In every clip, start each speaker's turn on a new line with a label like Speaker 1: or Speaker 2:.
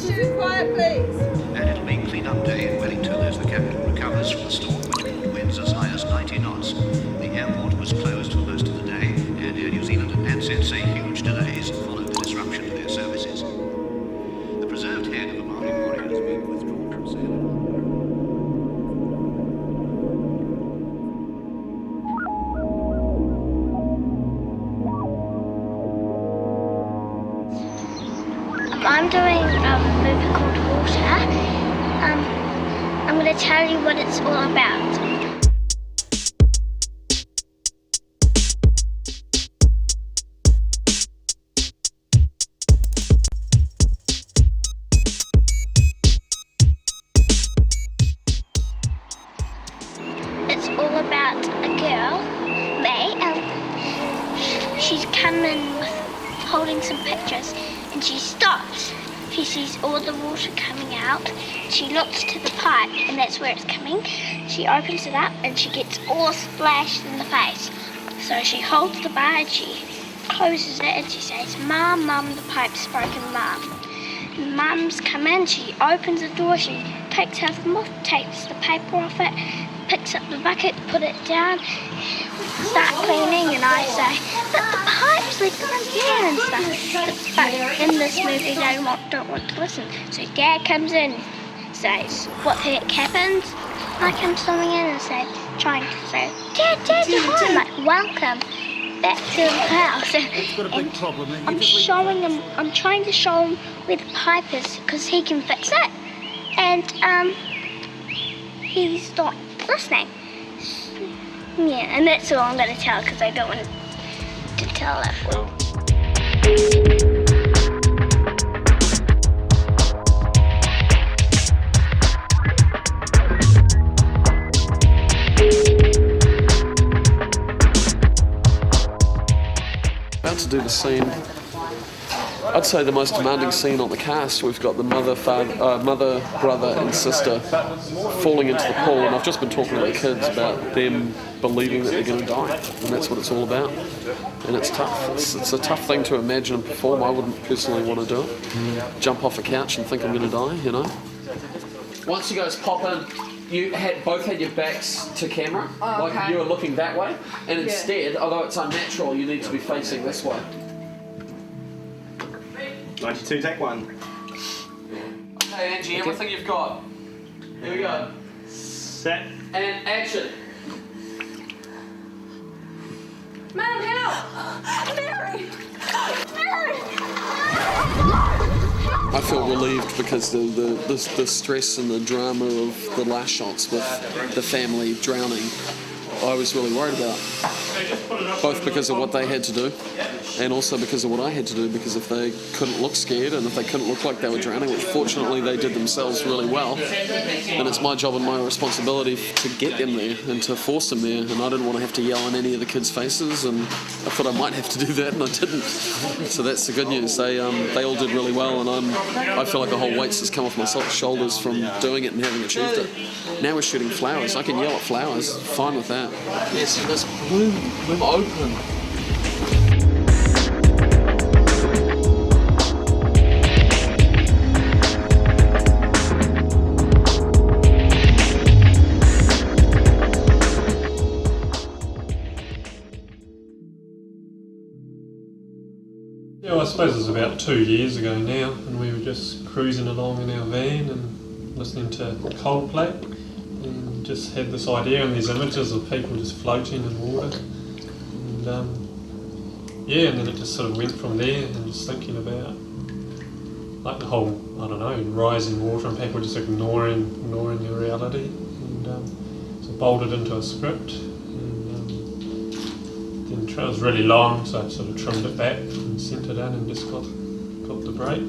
Speaker 1: Be quiet, please.
Speaker 2: And it'll be clean-up day in Wellington as the capital recovers from the storm, which brought winds as high as 90 knots. The airport was closed for most of the day, and Air New Zealand and Ansett say huge delays followed the disruption to their services. The preserved head of the Maori warrior has been withdrawn from sailing.
Speaker 3: I'm doing a movie called Water. I'm going to tell you what it's all about. It's all about a girl, May, and she's coming with holding some pictures, and she stops. She sees all the water coming out. She looks to the pipe, and that's where it's coming. She opens it up, and she gets all splashed in the face. So she holds the bar, and she closes it, and she says, "Mum, Mum, the pipe's broken, Mum." Mum's come in, she opens the door, she takes out the moth, takes the paper off it, picks up the bucket, put it down, start cleaning, and I say, "But the pipe's left here," and stuff. But in this movie, they don't want to listen. So Dad comes in, says, "What the heck happened?" I come storming in and trying to say, "Dad, you're home." Like, welcome back to the house.
Speaker 4: It's got a big problem.
Speaker 3: I'm trying to show him where the pipe is, because he can fix it. And he's not listening. Yeah, and that's all I'm going to tell, because I don't want to tell it.
Speaker 5: About to do the scene, I'd say the most demanding scene on the cast. We've got the mother, brother and sister falling into the pool, and I've just been talking to the kids about them believing that they're going to die, and that's what it's all about. And it's tough. It's a tough thing to imagine and perform. I wouldn't personally want to do it. Jump off a couch and think I'm going to die, you know. Once you guys pop in, you both had your backs to camera, like you were looking that way, and instead, although it's unnatural, you need to be facing this way.
Speaker 4: 92, take one.
Speaker 5: Okay, Angie, everything you've got. Here we go.
Speaker 4: Set.
Speaker 5: And action.
Speaker 1: Mum, help! Mary!
Speaker 5: I feel relieved because the stress and the drama of the last shots with the family drowning, I was really worried about. Both because of what they had to do, and also because of what I had to do, because if they couldn't look scared and if they couldn't look like they were drowning, which fortunately they did themselves really well, then it's my job and my responsibility to get them there and to force them there, and I didn't want to have to yell in any of the kids' faces, and I thought I might have to do that, and I didn't. So that's the good news. They all did really well, and I feel like the whole weight's just come off my shoulders from doing it and having achieved it. Now we're shooting flowers. I can yell at flowers, fine with that. Yes, this bloom open.
Speaker 6: Yeah, well, I suppose it was about 2 years ago now, and we were just cruising along in our van and listening to Coldplay, and just had this idea and these images of people just floating in water, and yeah, and then it just sort of went from there, and just thinking about like the whole, I don't know, rise in water and people just ignoring the reality, and so bolted into a script, and then it was really long, so I sort of trimmed it back and sent it in and just got the break.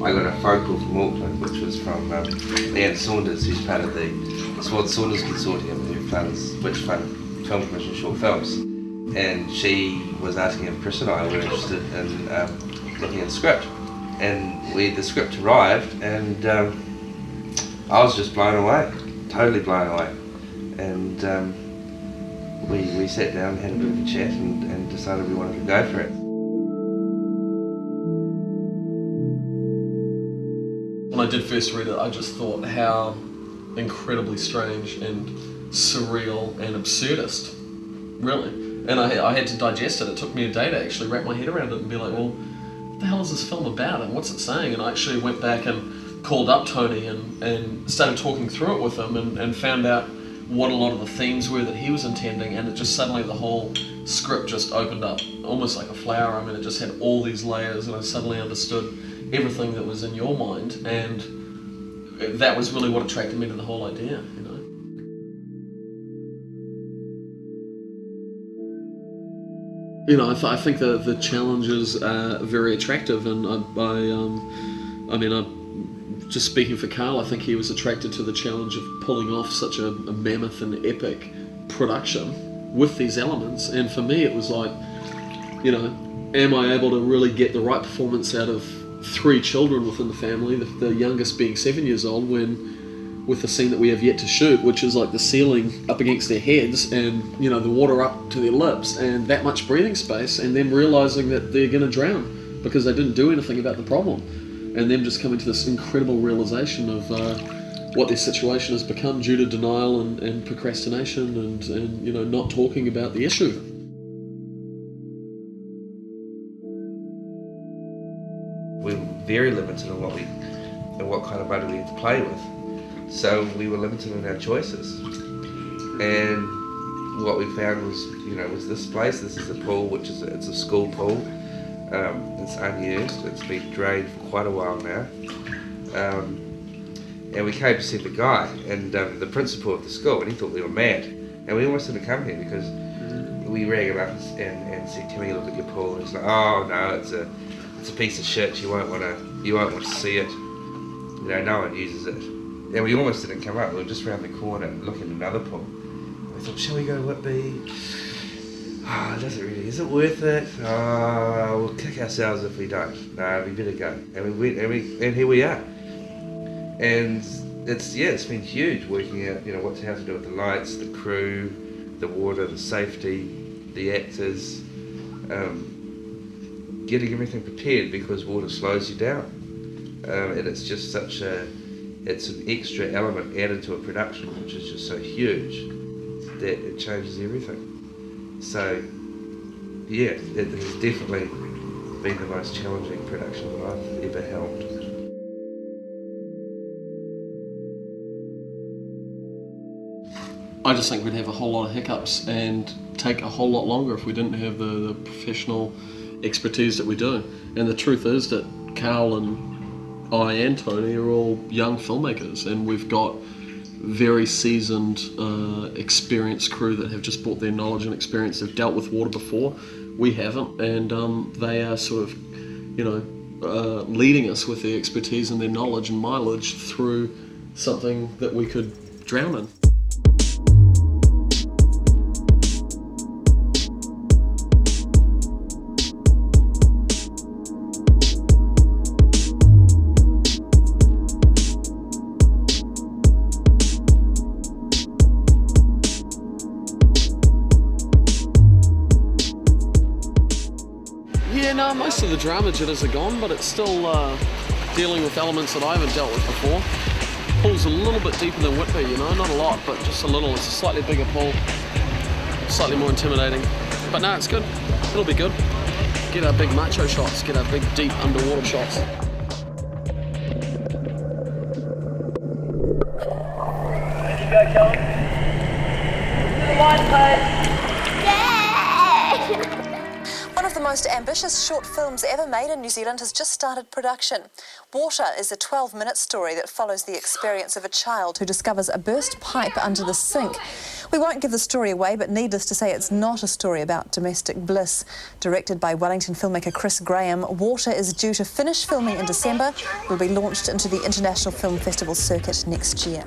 Speaker 7: I got a phone call from Auckland, which was from Leanne Saunders, who's part of the Saunders Consortium, which fund Film Commission short films. And she was asking if Chris and I were interested in looking at the script. And the script arrived, and I was just blown away, totally blown away. And we sat down, had a bit of a chat, and decided we wanted to go for it.
Speaker 5: When I did first read it, I just thought how incredibly strange and surreal and absurdist, really. And I had to digest it. It took me a day to actually wrap my head around it and be like, well, what the hell is this film about and what's it saying? And I actually went back and called up Tony and started talking through it with him and found out what a lot of the themes were that he was intending, and it just suddenly the whole script just opened up, almost like a flower. I mean, it just had all these layers, and I suddenly understood everything that was in your mind, and that was really what attracted me to the whole idea, you know. You know, I think the challenges are very attractive, and I mean, just speaking for Karl, I think he was attracted to the challenge of pulling off such a mammoth and epic production with these elements. And for me, it was like, you know, am I able to really get the right performance out of 3 children within the family, the youngest being 7 years old, when with the scene that we have yet to shoot, which is like the ceiling up against their heads and, you know, the water up to their lips and that much breathing space, and them realizing that they're going to drown because they didn't do anything about the problem. And them just coming to this incredible realization of what their situation has become due to denial and procrastination and you know, not talking about the issue.
Speaker 7: We were very limited in what kind of money we had to play with, so we were limited in our choices. And what we found was, you know, was this place. This is a pool, which is it's a school pool. It's unused. It's been drained for quite a while now. And we came to see the guy and the principal of the school, and he thought we were mad. And we almost didn't come here because we rang him up and said, "Can we look at your pool?" And he's like, "Oh no, it's a piece of shit. You won't want to see it. You know, no one uses it." And we almost didn't come up. We were just around the corner looking at another pool. And we thought, "Shall we go to Whitby? Oh, is it worth it? Oh, we'll kick ourselves if we don't. No, we better go." And we went, and here we are. And it's been huge working out, you know, how to do with the lights, the crew, the water, the safety, the actors, getting everything prepared because water slows you down. And it's just it's an extra element added to a production which is just so huge that it changes everything. So, yeah, it has definitely been the most challenging production that I've ever helmed.
Speaker 5: I just think we'd have a whole lot of hiccups and take a whole lot longer if we didn't have the professional expertise that we do. And the truth is that Karl and I and Tony are all young filmmakers, and we've got very seasoned, experienced crew that have just brought their knowledge and experience. They've dealt with water before, we haven't, and they are sort of, you know, leading us with their expertise and their knowledge and mileage through something that we could drown in. Yeah, no, most of the drama jitters are gone, but it's still dealing with elements that I haven't dealt with before. Pool's a little bit deeper than Whitby, you know, not a lot, but just a little. It's a slightly bigger pool, slightly more intimidating. But no, it's good. It'll be good. Get our big macho shots, get our big deep underwater shots.
Speaker 1: Ready to go, Kellen? To the line, Paige.
Speaker 8: One of the most ambitious short films ever made in New Zealand has just started production. Water is a 12-minute story that follows the experience of a child who discovers a burst pipe under the sink. We won't give the story away, but needless to say, it's not a story about domestic bliss. Directed by Wellington filmmaker Chris Graham, Water is due to finish filming in December. It will be launched into the International Film Festival circuit next year.